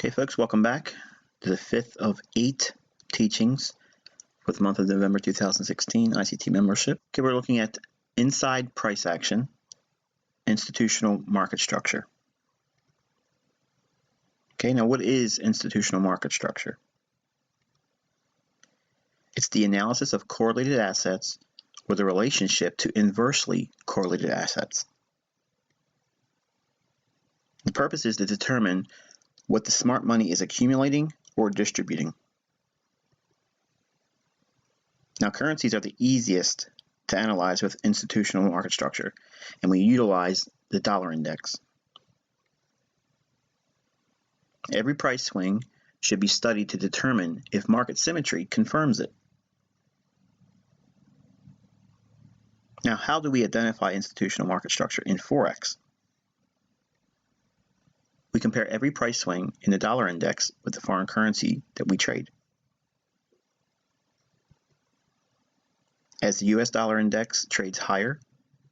Okay, folks, welcome back to the fifth of 8 teachings for the month of November 2016 ICT membership. Okay, we're looking at inside price action, institutional market structure. Okay, now what is institutional market structure? It's the analysis of correlated assets with a relationship to inversely correlated assets. The purpose is to determine what the smart money is accumulating or distributing. Now, currencies are the easiest to analyze with institutional market structure, and we utilize the dollar index. Every price swing should be studied to determine if market symmetry confirms it. Now, how do we identify institutional market structure in Forex? We compare every price swing in the dollar index with the foreign currency that we trade. As the US dollar index trades higher,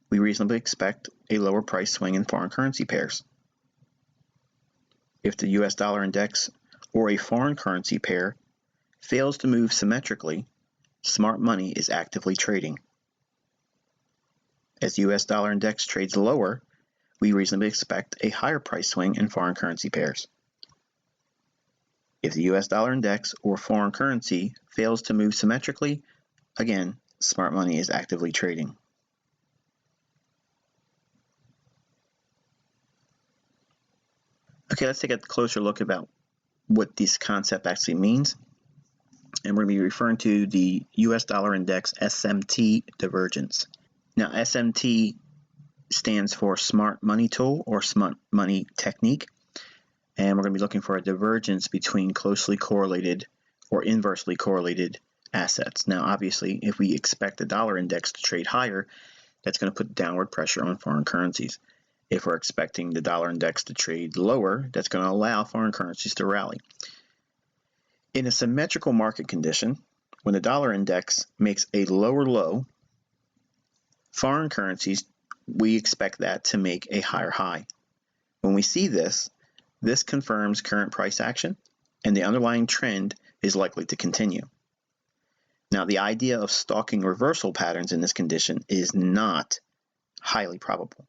we reasonably expect a lower price swing in foreign currency pairs. If the US dollar index or a foreign currency pair fails to move symmetrically, smart money is actively trading. As the US dollar index trades lower, we reasonably expect a higher price swing in foreign currency pairs. If the US dollar index or foreign currency fails to move symmetrically, again, smart money is actively trading. Okay, let's take a closer look about what this concept actually means. And we're going to be referring to the US dollar index SMT divergence. Now, SMT stands for Smart Money Tool or Smart Money Technique, and we're going to be looking for a divergence between closely correlated or inversely correlated assets. Now, obviously, if we expect the dollar index to trade higher, that's going to put downward pressure on foreign currencies. If we're expecting the dollar index to trade lower, that's going to allow foreign currencies to rally. In a symmetrical market condition, when the dollar index makes a lower low, foreign currencies, we expect that to make a higher high. When we see this, this confirms current price action, and the underlying trend is likely to continue. Now, the idea of stalking reversal patterns in this condition is not highly probable.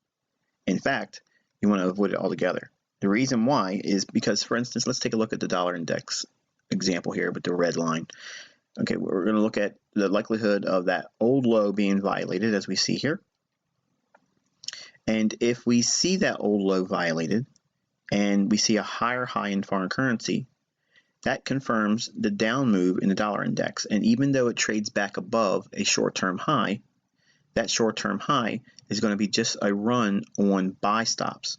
In fact, you want to avoid it altogether. The reason why is because, for instance, let's take a look at the dollar index example here with the red line. Okay, we're going to look at the likelihood of that old low being violated, as we see here. And if we see that old low violated and we see a higher high in foreign currency, that confirms the down move in the dollar index. And even though it trades back above a short-term high, that short-term high is going to be just a run on buy stops.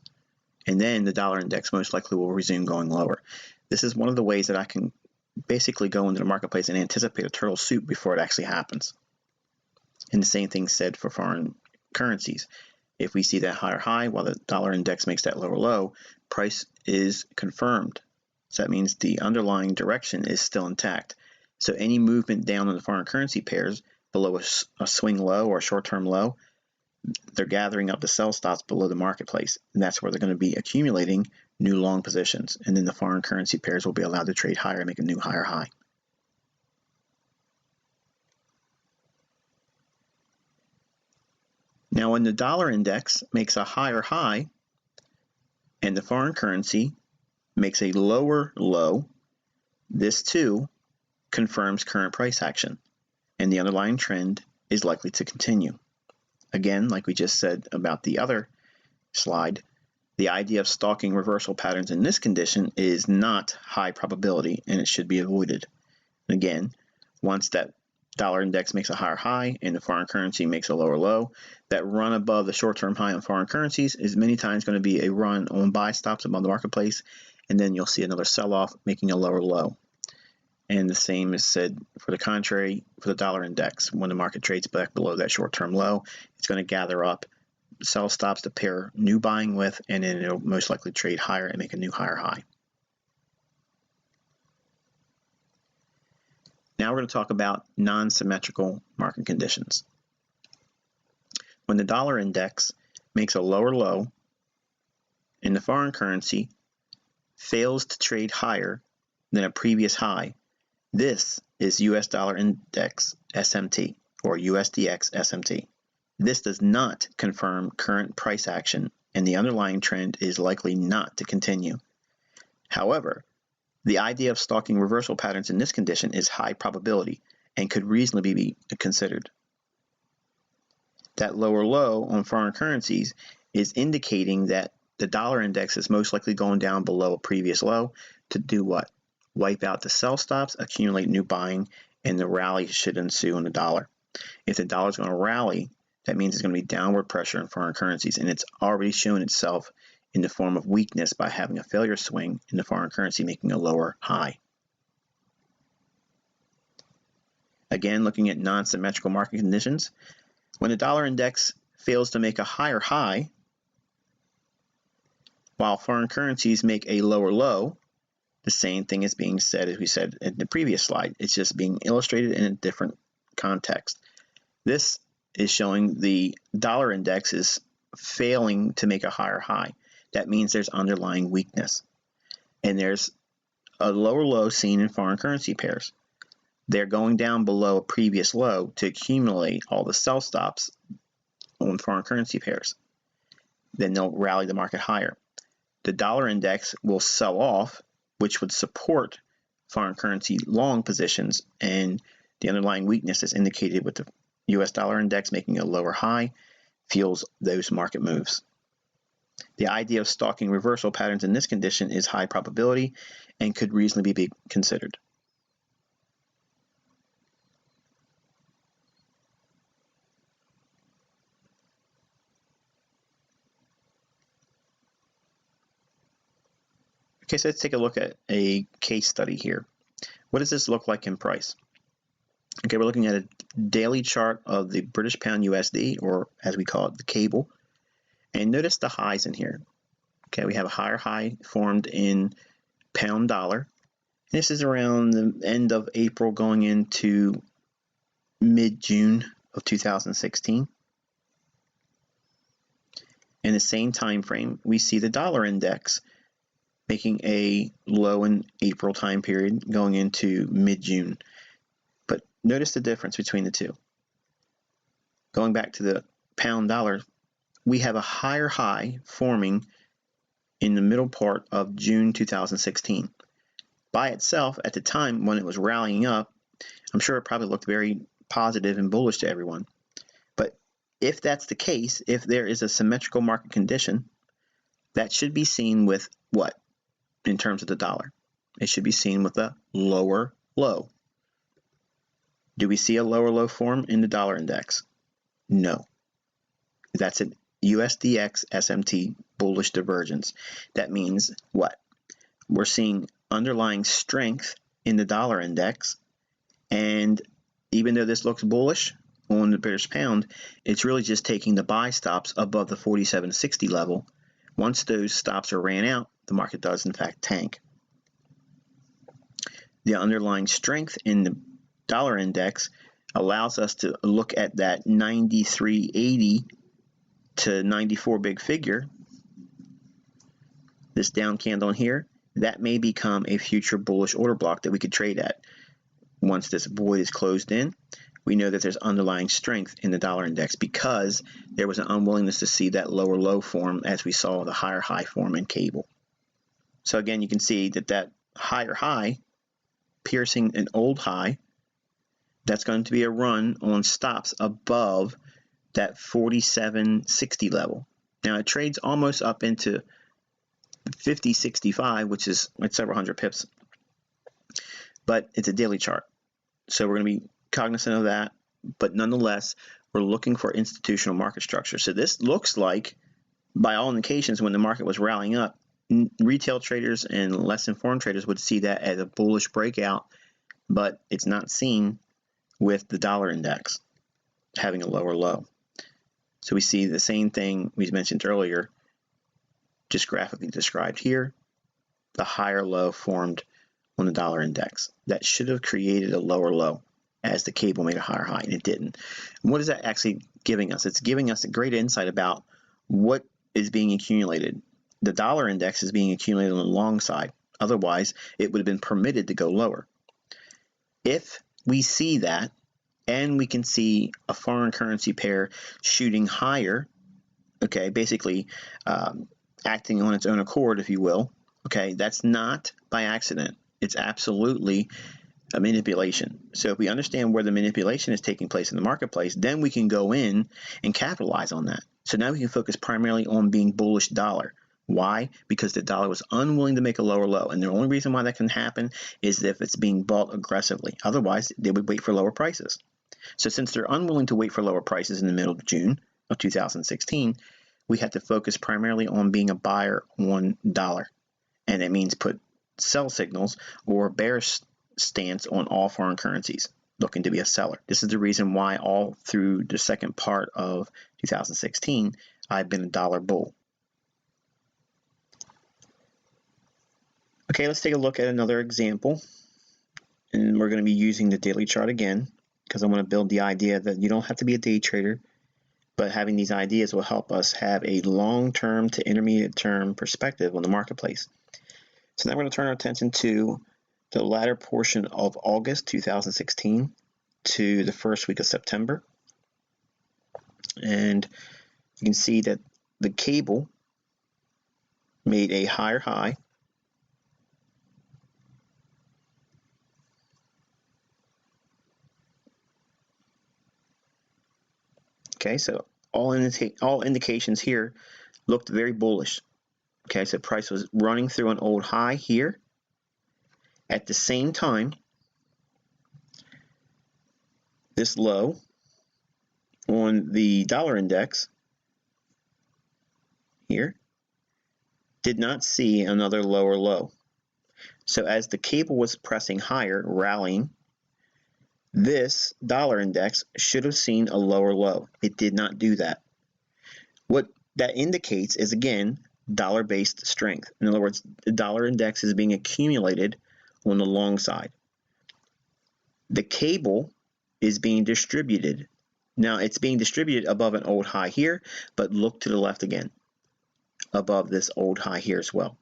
And then the dollar index most likely will resume going lower. This is one of the ways that I can basically go into the marketplace and anticipate a turtle soup before it actually happens. And the same thing said for foreign currencies. If we see that higher high while the dollar index makes that lower low, price is confirmed. So that means the underlying direction is still intact. So any movement down in the foreign currency pairs below a swing low or a short-term low, they're gathering up the sell stops below the marketplace. And that's where they're going to be accumulating new long positions. And then the foreign currency pairs will be allowed to trade higher and make a new higher high. Now, when the dollar index makes a higher high and the foreign currency makes a lower low, this too confirms current price action, and the underlying trend is likely to continue. Again, like we just said about the other slide, the idea of stalking reversal patterns in this condition is not high probability, and it should be avoided. Again, once that dollar index makes a higher high and the foreign currency makes a lower low, that run above the short-term high on foreign currencies is many times going to be a run on buy stops above the marketplace, and then you'll see another sell-off making a lower low. And the same is said for the contrary for the dollar index. When the market trades back below that short-term low, it's going to gather up sell stops to pair new buying with, and then it'll most likely trade higher and make a new higher high. Now we're going to talk about non-symmetrical market conditions. When the dollar index makes a lower low and the foreign currency fails to trade higher than a previous high, this is US dollar index SMT or USDX SMT. This does not confirm current price action, and the underlying trend is likely not to continue. However, the idea of stalking reversal patterns in this condition is high probability and could reasonably be considered. That lower low on foreign currencies is indicating that the dollar index is most likely going down below a previous low to do what? Wipe out the sell stops, accumulate new buying, and the rally should ensue on the dollar. If the dollar is going to rally, that means there's going to be downward pressure in foreign currencies, and it's already shown itself in the form of weakness by having a failure swing in the foreign currency making a lower high. Again, looking at non-symmetrical market conditions, when the dollar index fails to make a higher high, while foreign currencies make a lower low, the same thing is being said as we said in the previous slide. It's just being illustrated in a different context. This is showing the dollar index is failing to make a higher high. That means there's underlying weakness. And there's a lower low seen in foreign currency pairs. They're going down below a previous low to accumulate all the sell stops on foreign currency pairs. Then they'll rally the market higher. The dollar index will sell off, which would support foreign currency long positions, and the underlying weakness is indicated with the US dollar index making a lower high, fuels those market moves. The idea of stalking reversal patterns in this condition is high probability and could reasonably be considered. Okay, so let's take a look at a case study here. What does this look like in price? Okay, we're looking at a daily chart of the British Pound USD, or as we call it, the cable. And notice the highs in here. Okay, we have a higher high formed in pound dollar. This is around the end of April going into mid-June of 2016. In the same time frame, we see the dollar index making a low in April time period going into mid-June. But notice the difference between the two. Going back to the pound dollar, we have a higher high forming in the middle part of June 2016. By itself, at the time when it was rallying up, I'm sure it probably looked very positive and bullish to everyone. But if that's the case, if there is a symmetrical market condition, that should be seen with what in terms of the dollar? It should be seen with a lower low. Do we see a lower low form in the dollar index? No. That's an USDX SMT bullish divergence. That means what? We're seeing underlying strength in the dollar index, and even though this looks bullish on the British pound, it's really just taking the buy stops above the 47.60 level. Once those stops are ran out, the market does in fact tank. The underlying strength in the dollar index allows us to look at that 93.80 to 94 big figure, this down candle in here, that may become a future bullish order block that we could trade at. Once this void is closed in, we know that there's underlying strength in the dollar index because there was an unwillingness to see that lower low form as we saw the higher high form in cable. So again, you can see that that higher high piercing an old high, that's going to be a run on stops above that 47.60 level. Now it trades almost up into 50.65, which is like several hundred pips, but it's a daily chart. So we're going to be cognizant of that, but nonetheless, we're looking for institutional market structure. So this looks like, by all indications, when the market was rallying up, retail traders and less informed traders would see that as a bullish breakout, but it's not seen with the dollar index having a lower low. So we see the same thing we mentioned earlier, just graphically described here, the higher low formed on the dollar index. That should have created a lower low as the cable made a higher high, and it didn't. And what is that actually giving us? It's giving us a great insight about what is being accumulated. The dollar index is being accumulated on the long side. Otherwise, it would have been permitted to go lower. If we see that, and we can see a foreign currency pair shooting higher, okay, basically acting on its own accord, if you will, okay, that's not by accident. It's absolutely a manipulation. So if we understand where the manipulation is taking place in the marketplace, then we can go in and capitalize on that. So now we can focus primarily on being bullish dollar. Why? Because the dollar was unwilling to make a lower low. And the only reason why that can happen is if it's being bought aggressively. Otherwise, they would wait for lower prices. So since they're unwilling to wait for lower prices in the middle of June of 2016, we have to focus primarily on being a buyer on dollar. And it means put sell signals or bear stance on all foreign currencies, looking to be a seller. This is the reason why all through the second part of 2016, I've been a dollar bull. Okay, let's take a look at another example. And we're going to be using the daily chart again, because I want to build the idea that you don't have to be a day trader, but having these ideas will help us have a long-term to intermediate-term perspective on the marketplace. So now we're going to turn our attention to the latter portion of August 2016 to the first week of September. And you can see that the cable made a higher high. Okay, so all indications here looked very bullish. Okay, so price was running through an old high here. At the same time, this low on the dollar index here did not see another lower low. So as the cable was pressing higher, rallying, this dollar index should have seen a lower low. It did not do that. What that indicates is, again, dollar-based strength. In other words, the dollar index is being accumulated on the long side. The cable is being distributed. Now, it's being distributed above an old high here, but look to the left again, above this old high here as well.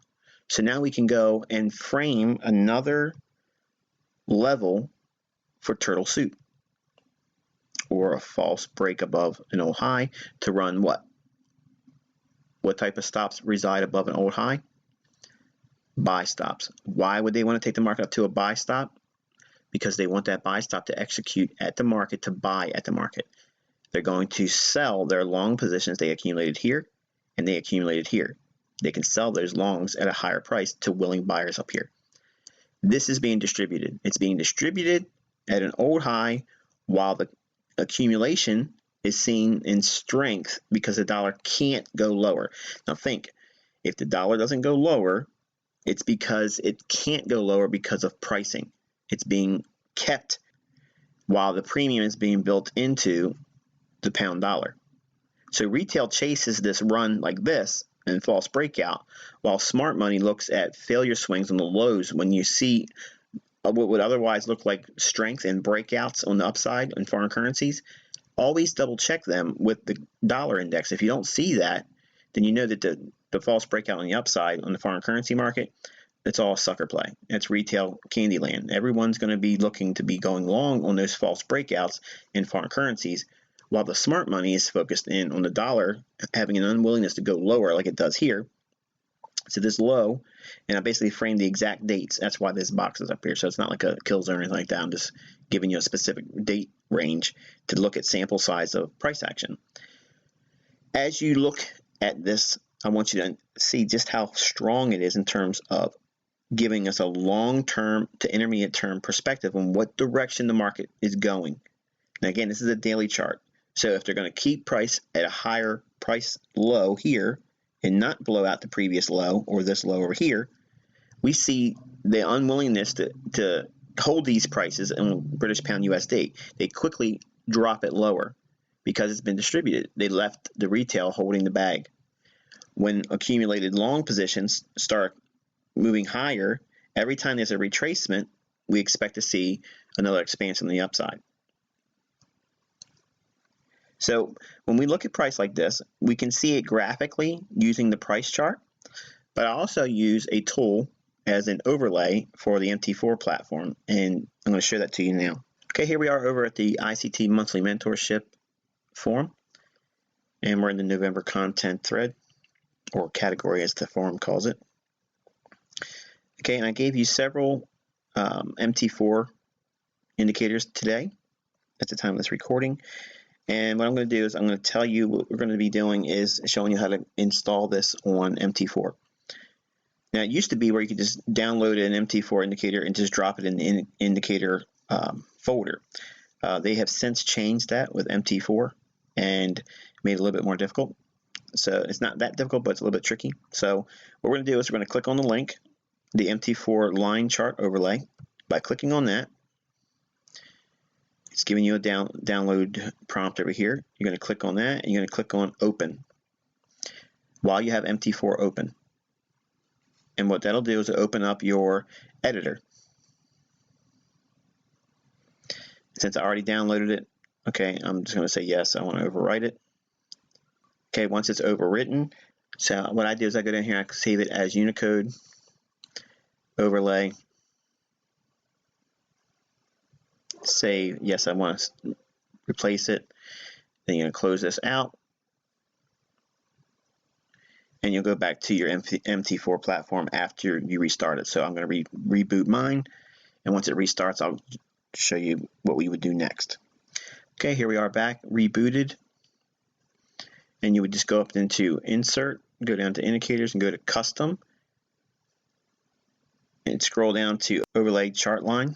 So now we can go and frame another level for turtle soup, or a false break above an old high to run what? What type of stops reside above an old high? Buy stops. Why would they want to take the market up to a buy stop? Because they want that buy stop to execute at the market, to buy at the market. They're going to sell their long positions they accumulated here and they accumulated here. They can sell those longs at a higher price to willing buyers up here. This is being distributed. It's being distributed at an old high while the accumulation is seen in strength because the dollar can't go lower. Now think, if the dollar doesn't go lower, it's because it can't go lower because of pricing. It's being kept while the premium is being built into the pound dollar. So retail chases this run like this and false breakout, while smart money looks at failure swings on the lows. When you see what would otherwise look like strength and breakouts on the upside in foreign currencies, always double check them with the dollar index. If you don't see that, then you know that the false breakout on the upside on the foreign currency market, it's all sucker play. It's retail candy land. Everyone's going to be looking to be going long on those false breakouts in foreign currencies, while the smart money is focused in on the dollar having an unwillingness to go lower like it does here. So this low, and I basically framed the exact dates. That's why this box is up here. So it's not like a kill zone or anything like that. I'm just giving you a specific date range to look at sample size of price action. As you look at this, I want you to see just how strong it is in terms of giving us a long-term to intermediate-term perspective on what direction the market is going. Now again, this is a daily chart. So if they're going to keep price at a higher price low here and not blow out the previous low or this low over here, we see the unwillingness to hold these prices in British pound USD. They quickly drop it lower because it's been distributed. They left the retail holding the bag. When accumulated long positions start moving higher, every time there's a retracement, we expect to see another expansion on the upside. So when we look at price like this, we can see it graphically using the price chart, but I also use a tool as an overlay for the MT4 platform, and I'm going to show that to you now. Okay, here we are over at the ICT Monthly Mentorship forum, and we're in the November content thread, or category as the forum calls it. Okay, and I gave you several MT4 indicators today at the time of this recording. And what I'm going to do is I'm going to tell you what we're going to be doing is showing you how to install this on MT4. Now, it used to be where you could just download an MT4 indicator and just drop it in the indicator folder. They have since changed that with MT4 and made it a little bit more difficult. So it's not that difficult, but it's a little bit tricky. So what we're going to do is we're going to click on the link, the MT4 line chart overlay. By clicking on that, it's giving you a download prompt over here. You're going to click on that, and you're going to click on Open while you have MT4 open. And what that'll do is open up your editor. Since I already downloaded it, okay, I'm just going to say yes, I want to overwrite it. Okay, once it's overwritten, so what I do is I go down here, I can save it as Unicode, overlay, say yes, I want to replace it. Then you're going to close this out, and you'll go back to your MT4 platform after you restart it. So I'm going to reboot mine, and once it restarts, I'll show you what we would do next. Okay, here we are back, rebooted, and you would just go up into Insert, go down to Indicators, and go to Custom, and scroll down to Overlay Chart Line.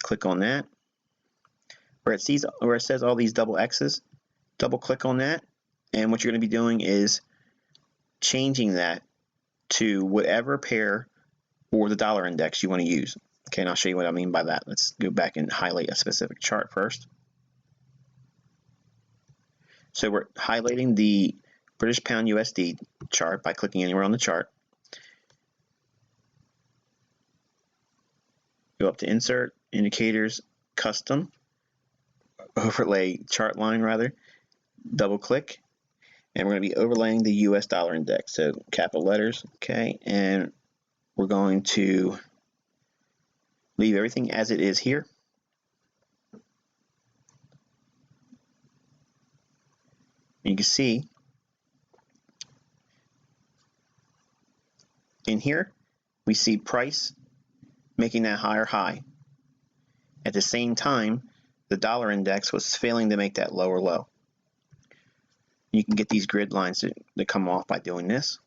Click on that. Where it says all these double X's, double click on that, and what you're going to be doing is changing that to whatever pair or the dollar index you want to use. Okay, and I'll show you what I mean by that. Let's go back and highlight a specific chart first. So we're highlighting the British pound USD chart by clicking anywhere on the chart. Go up to Insert, Indicators, Custom, Overlay Chart Line rather, double click, and we're going to be overlaying the US dollar index, so capital letters, okay, and we're going to leave everything as it is here. You can see in here we see price making that higher high. At the same time, the dollar index was failing to make that lower low. You can get these grid lines to come off by doing this.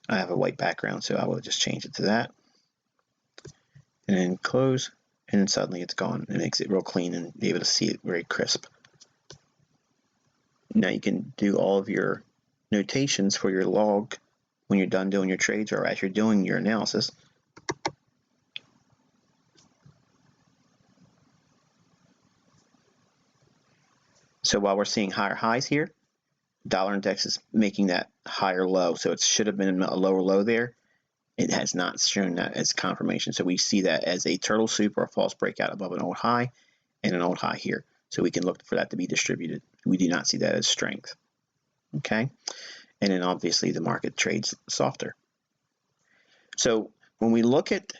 I have a white background, so I will just change it to that. And then close, and then suddenly it's gone. It makes it real clean and be able to see it very crisp. Now you can do all of your notations for your log when you're done doing your trades or as you're doing your analysis. So while we're seeing higher highs here, dollar index is making that higher low. So it should have been a lower low there. It has not shown that as confirmation. So we see that as a turtle soup or a false breakout above an old high and an old high here. So we can look for that to be distributed. We do not see that as strength. Okay. And then obviously the market trades softer. So when we look at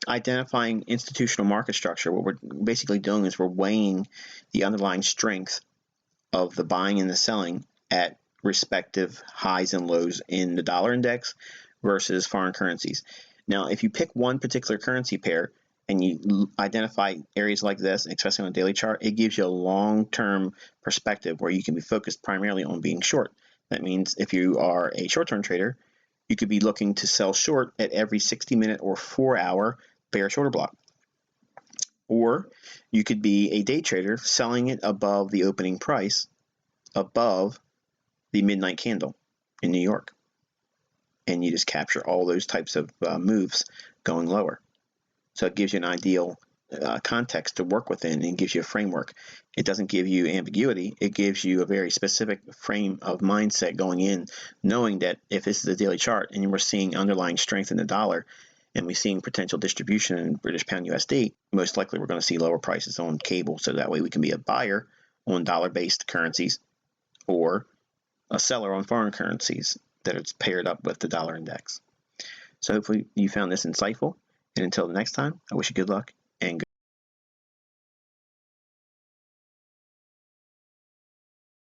identifying institutional market structure, what we're basically doing is we're weighing the underlying strength of the buying and the selling at respective highs and lows in the dollar index versus foreign currencies. Now, if you pick one particular currency pair, and you identify areas like this, especially on a daily chart, it gives you a long-term perspective where you can be focused primarily on being short. That means if you are a short-term trader, you could be looking to sell short at every 60-minute or 4-hour bear shoulder block. Or you could be a day trader selling it above the opening price, above the midnight candle in New York. And you just capture all those types of moves going lower. So it gives you an ideal context to work within and gives you a framework. It doesn't give you ambiguity. It gives you a very specific frame of mindset going in, knowing that if this is a daily chart and we're seeing underlying strength in the dollar and we're seeing potential distribution in British pound USD, most likely we're going to see lower prices on cable, so that way we can be a buyer on dollar-based currencies or a seller on foreign currencies that it's paired up with the dollar index. So hopefully you found this insightful. And until the next time, I wish you good luck and good